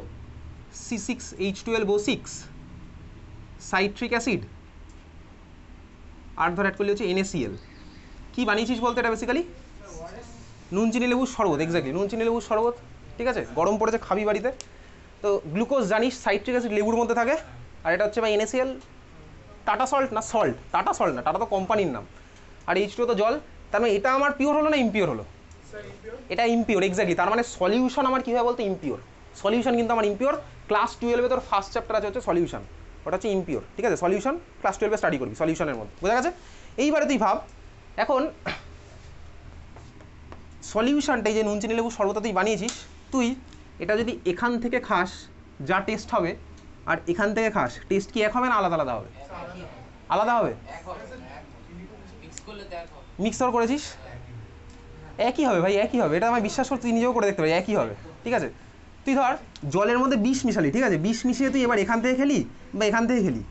C6H12O6, সাইট্রিক অ্যাসিড, আর ধর অ্যাড করলি হচ্ছে NaCl। কী বানিয়েছিস বলতো এটা বেসিক্যালি? নুন চিনি লেবুর শরবত। এক্স্যাক্টলি, নুন চিনি লেবুর শরবত, ঠিক আছে? গরম পড়েছে, খাবি বাড়িতে। তো গ্লুকোজ জানিস সাইট্রিক অ্যাসিড লেবুর মধ্যে থাকে, আর এটা হচ্ছে ভাই NaCl, টাটা সল্ট না সল্ট, টাটা সল্ট না, টাটা তো কোম্পানির নাম, আর H2O তো জল। তার মানে এটা আমার পিওর হলো না ইমপিওর হলো? এটা ইমপিওর, এক্স্যাক্টলি। তার মানে সলিউশন আমার কী হয় বলতে? ইমপিওর। সলিউশন কিন্তু আমার ইমপিওর। ক্লাস 12-এ তোর ফার্স্ট চ্যাপ্টার আছে হচ্ছে সলিউশন, ওটা হচ্ছে ইমপিওর, ঠিক আছে? সলিউশন ক্লাস 12-এ স্টাডি করবি সলিউশনের মধ্যে, বোঝা গেছে? এইবারে তুই ভাব, এখন সলিউশনটা এই যে নুন চিনি লেবু শরবত তুই বানিয়েছিস, তুই এটা যদি এখান থেকে খাস যা টেস্ট হবে, আর এখান থেকে খাস, টেস্ট কি এক হবে না আলাদা আলাদা হবে? আলাদা হবে। মিক্স করেছিস, একই হবে ভাই, একই হবে। এটা আমার বিশ্বাস কর, তুই নিজেও করে দেখতে পারি, একই হবে, ঠিক আছে? তুই ধর জলের মধ্যে বিষ মিশালি, ঠিক আছে? বিষ মিশিয়ে তুই এবার এখান থেকে খেলি বা এখান থেকে খেলি,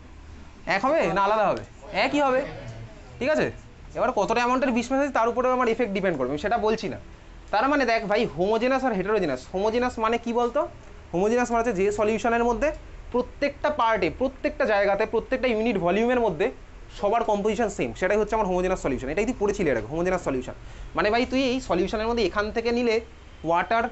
এক হবে না আলাদা হবে? একই হবে, ঠিক আছে? এবার কতটা অ্যামাউন্টের বিষ মেশাচ্ছি তার উপরে আমার এফেক্ট ডিপেন্ড করবে, আমি সেটা বলছি না। তার মানে দেখ ভাই, হোমোজেনাস আর হেটেরোজেনাস। হোমোজেনাস মানে কি বলতো? হোমোজেনাস মানে হচ্ছে যে সলিউশনের মধ্যে প্রত্যেকটা পার্টে, প্রত্যেকটা জায়গাতে, প্রত্যেকটা ইউনিট ভলিউমের মধ্যে সবার কম্পোজিশন সেম, সেটাই হচ্ছে আমার হোমোজেনাস সলিউশন। এটাই তুই পড়েছিলি এটাকে, হোমোজেনাস সলিউশন মানে ভাই তুই এই সলিউশনের মধ্যে এখান থেকে নিলে water,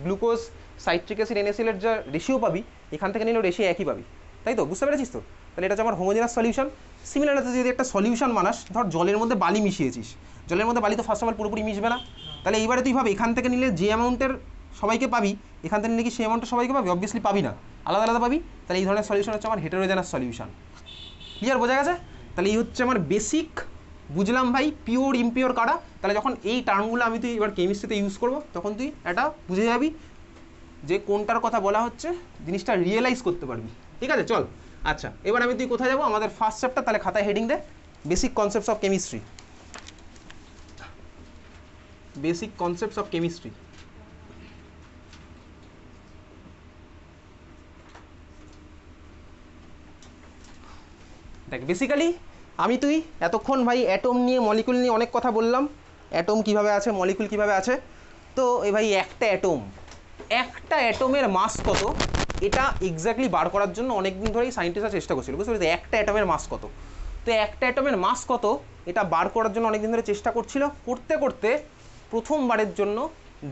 glucose, citric acid, NaCl এর যা রেশিও পাবি, এখান থেকে নিলেও রেশিও একই পাবি, তাই তো? বুঝতে পেরেছিস তো? তাহলে এটা হচ্ছে আমার হোমোজেনাস সলিউশন। সিমিলার হচ্ছে যদি একটা সলিউশন বানাস, ধর জলের মধ্যে বালি মিশিয়েছিস, জলের মধ্যে বালি তো ফার্স্ট অফ অল পুরোপুরি মিশবে না, তাহলে এইবারে তুই ভাব এখান থেকে নিলে যে অ্যামাউন্টের সবাইকে পাবি, এখান থেকে নিলে কি সেই অ্যামাউন্টের সবাইকে পাবি? অবভিয়াসলি পাবি না, আলাদা আলাদা পাবি। তাহলে এই ধরনের সলিউশন হচ্ছে আমার হেটেরোজেনাস সলিউশন। ক্লিয়ার? বোঝা গেছে? তাহলে এই হচ্ছে আমার বেসিক। বুঝলাম ভাই পিওর ইমপিওর কারা? তাহলে যখন এই টার্মগুলো আমি তুই এবার কেমিস্ট্রিতে ইউজ করবো, তখন তুই এটা বুঝে যাবি যে কোনটার কথা বলা হচ্ছে, জিনিসটা রিয়েলাইজ করতে পারবি, ঠিক আছে? চল, আচ্ছা, এবার আমি তুই কোথায় যাবো? আমাদের ফার্স্ট চ্যাপ্টার, তাহলে খাতায় হেডিং দে, basic concepts of chemistry. Basic concepts of chemistry. দেখ, বেসিক্যালি আমি তুই এতক্ষণ ভাই অ্যাটম নিয়ে, মলিকুল নিয়ে অনেক কথা বললাম, অ্যাটম কীভাবে আছে, মলিকুল কীভাবে আছে। তো এই ভাই একটা অ্যাটমের মাস কত, এটা এক্স্যাক্টলি বার করার জন্য অনেক দিন ধরেই সায়েন্টিস্টরা চেষ্টা করছিল, বুঝতে পেরেছি? একটা অ্যাটমের মাস কত, তো একটা অ্যাটমের মাস কত এটা বার করার জন্য অনেক দিন ধরে চেষ্টা করছিল। করতে করতে প্রথমবারের জন্য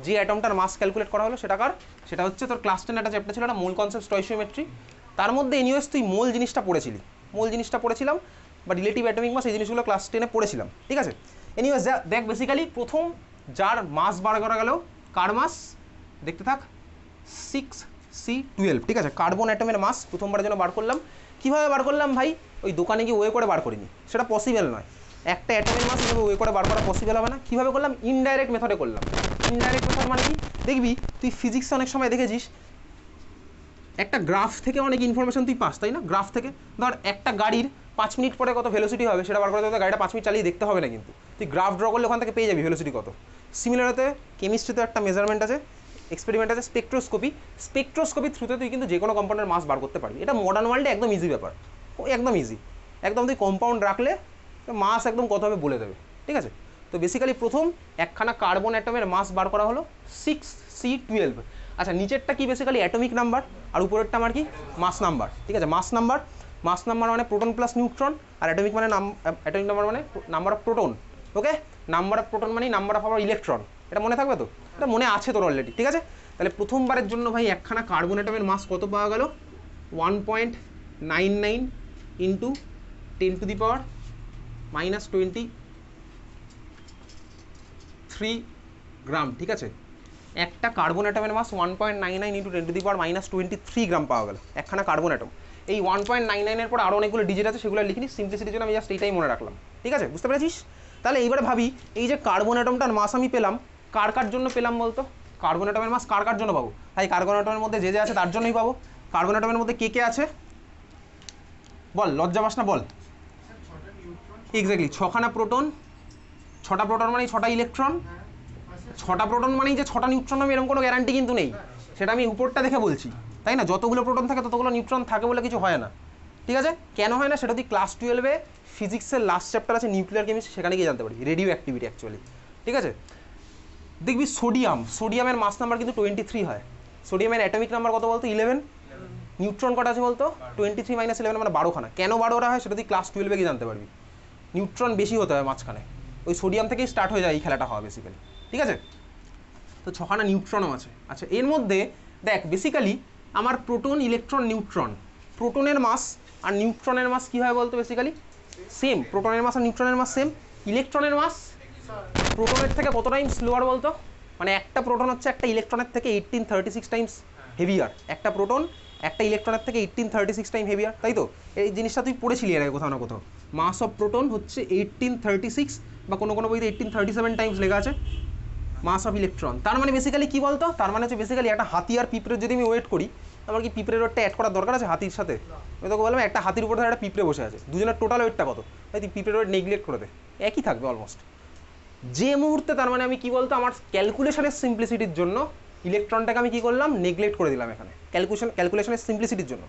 যে অ্যাটমটার মাস ক্যালকুলেট করা হলো সেটা হচ্ছে তোর ক্লাস 10 একটা চ্যাপ্টার ছিল, একটা মোল কনসেপ্ট স্টয়চিওমেট্রি। তার মধ্যে এনিওয়েজ তুই মোল জিনিসটা পড়েছিলাম, বা রিলেটিভ অ্যাটমিক মাস, এই জিনিসগুলো ক্লাস 10-এ পড়েছিলাম, ঠিক আছে? এনিওয়েজ দেখ, বেসিক্যালি প্রথম যার মাস বার করা গেল, কার মাস? দেখতে থাক, 6C12, ঠিক আছে? কার্বন অ্যাটমের মাস প্রথমবারের জন্য বার করলাম। কীভাবে বার করলাম ভাই? ওই দোকানে গিয়ে ওয়ে করে বার করিনি, সেটা পসিবল নয়। একটা অ্যাটমের মাস এভাবে ওয়ে করে বার করা পসিবল হবে না। কীভাবে করলাম? ইনডাইরেক্ট মেথডে করলাম। ইনডাইরেক্ট মেথড মানে কি? দেখবি তুই ফিজিক্সে অনেক সময় দেখেছিস একটা গ্রাফ থেকে অনেক ইনফরমেশন তুই পাস, তাই না? গ্রাফ থেকে ধর একটা গাড়ির 5 মিনিট পরে কত ভেলোসিটি হবে সেটা বার করতে হতে গাড়িটা 5 মিনিট চালিয়ে দেখতে হবে না, কিন্তু তুই গ্রাফ ড্র করলে ওখান থেকে পেয়ে যাবি ভেলোসিটি কত। সিমিলারতে কেমিস্ট্রিতে একটা মেজারমেন্ট আছে, এক্সপেরিমেন্ট আছে স্পেকট্রোস্কোপি। স্পেকট্রোস্কোপির থ্রুতে তুই কিন্তু যে কোনো কম্পাউন্ডের মাস বার করতে পারবি। এটা মডার্ন ওয়ার্ল্ডে একদম ইজি ব্যাপার, একদম ইজি। একদম তুই কম্পাউন্ড রাখলে মাস একদম কত হবে বলে দেবে, ঠিক আছে? তো বেসিক্যালি প্রথম একখানা কার্বন অ্যাটমের মাস বার করা হলো 6C12। আচ্ছা, নিচেরটা কি? বেসিক্যালি অ্যাটমিক নাম্বার, আর উপরেরটা আমার কি? মাস নাম্বার, ঠিক আছে? মাস নাম্বার মানে প্রোটন প্লাস নিউট্রন, আর অ্যাটমিক মানে অ্যাটমিক নাম্বার মানে number of proton. Okay, number of proton মানে নাম্বার অফ আওয়ার ইলেকট্রন। এটা মনে থাকবে তো? এটা মনে আছে তোর অলরেডি, ঠিক আছে? তাহলে প্রথমবারের জন্য ভাই একখানা কার্বন অ্যাটমের মাস কত পাওয়া গেল? 1.99 ইন্টু 10⁻23 গ্রাম, ঠিক আছে? একটা কার্বন অ্যাটমের মাস 1.99 ইন্টু 10⁻23 গ্রাম পাওয়া গেল একখানা কার্বন অ্যাটম। এই 1.99-এর পর আরও অনেকগুলো ডিজিট আছে, সেগুলো লিখিনি সিম্পলিসিটির জন্য, আমি জাস্ট এইটাই মনে রাখলাম, ঠিক আছে? বুঝতে পেরেছিস? তাহলে এইবারে ভাবি, এই যে কার্বন অ্যাটমটার মাস আমি পেলাম, কার জন্য পেলাম বলতো? কার্বন অ্যাটমের মাস কার জন্য পাবো? তাই কার্বন অ্যাটমের মধ্যে যে আছে তার জন্যই পাবো। কার্বন অ্যাটমের মধ্যে কে আছে বল, লজ্জা পাস না বল। এক্স্যাক্টলি 6খানা প্রোটন, 6টা প্রোটন মানে 6টা ইলেকট্রন। 6টা প্রোটন মানেই যে 6টা নিউট্রন হবে এরকম কোনো গ্যারান্টি কিন্তু নেই, সেটা আমি উপরটা দেখে বলছি, তাই না? যতগুলো প্রোটন থাকে ততগুলো নিউট্রন থাকে বলে কিছু হয় না, ঠিক আছে? কেন হয় না সেটা তুই ক্লাস 12-এ ফিজিক্সের লাস্ট চ্যাপ্টার আছে নিউক্লিয়ার কেমিস্ট্রি, সেখানে গিয়ে জানতে পারবি, রেডিও অ্যাক্টিভিটি অ্যাকচুয়ালি, ঠিক আছে? দেখবি সোডিয়ামের মাস নাম্বার কিন্তু 23 হয়। সোডিয়ামের অ্যাটমিক নাম্বার কত বলতো? 11। নিউট্রন কটা আছে বলতো? 23 - 11 মানে 12খানা। কেন 12টা হয় সেটা তুই ক্লাস 12-এ গিয়ে জানতে পারবি। নিউট্রন বেশি হতে হয় মাঝখানে, ওই সোডিয়াম থেকেই স্টার্ট হয়ে যায় এই খেলাটা হওয়া বেসিক্যালি, ঠিক আছে? তো 6খানা নিউট্রনও আছে। আচ্ছা, এর মধ্যে দেখ বেসিক্যালি আমার প্রোটন, ইলেকট্রন, নিউট্রন, প্রোটনের মাস আর নিউট্রনের মাস কী হয় বলতো? Basically same. প্রোটনের মাস আর নিউট্রনের মাস সেম। ইলেকট্রনের মাস প্রোটনের থেকে কত টাইম স্লোয়ার বলতো? মানে একটা প্রোটন হচ্ছে একটা ইলেকট্রনের থেকে 1836 টাইমস হেভিয়ার। একটা প্রোটন একটা ইলেকট্রনের থেকে 1836 টাইম হেভিয়ার, তাই তো? এই জিনিসটা তুই পড়েছিলি এর আগে কোথাও না কোথাও। মাস অফ প্রোটন হচ্ছে 1836 বা কোনো কোনো বইতে 1837 টাইমস লেখা আছে মাস অফ ইলেকট্রন। তার মানে বেসিক্যালি কী বলতো? তার মানে হচ্ছে বেসিক্যালি একটা হাতি আর পিঁপড়ের যদি আমি ওয়েট করি, আমার কি পিঁপড়ের ওয়েটটা অ্যাড করার দরকার আছে হাতির সাথে? আমি তোকে বললাম একটা হাতির উপর ধরে একটা পিঁপড়ে বসে আছে, দুজনের টোটাল ওয়েটটা কত? তাই তুই পিঁপড়ের ওয়েট নেগলেক্ট করে দে, একই থাকবে অলমোস্ট। যে মুহূর্তে তার মানে আমি কি বলতো, আমার ক্যালকুলেশনের সিম্পলিসিটির জন্য ইলেকট্রনটাকে আমি কি করলাম? নেগলেক্ট করে দিলাম এখানে, ক্যালকুলেশনের সিম্পলিসিটির জন্য।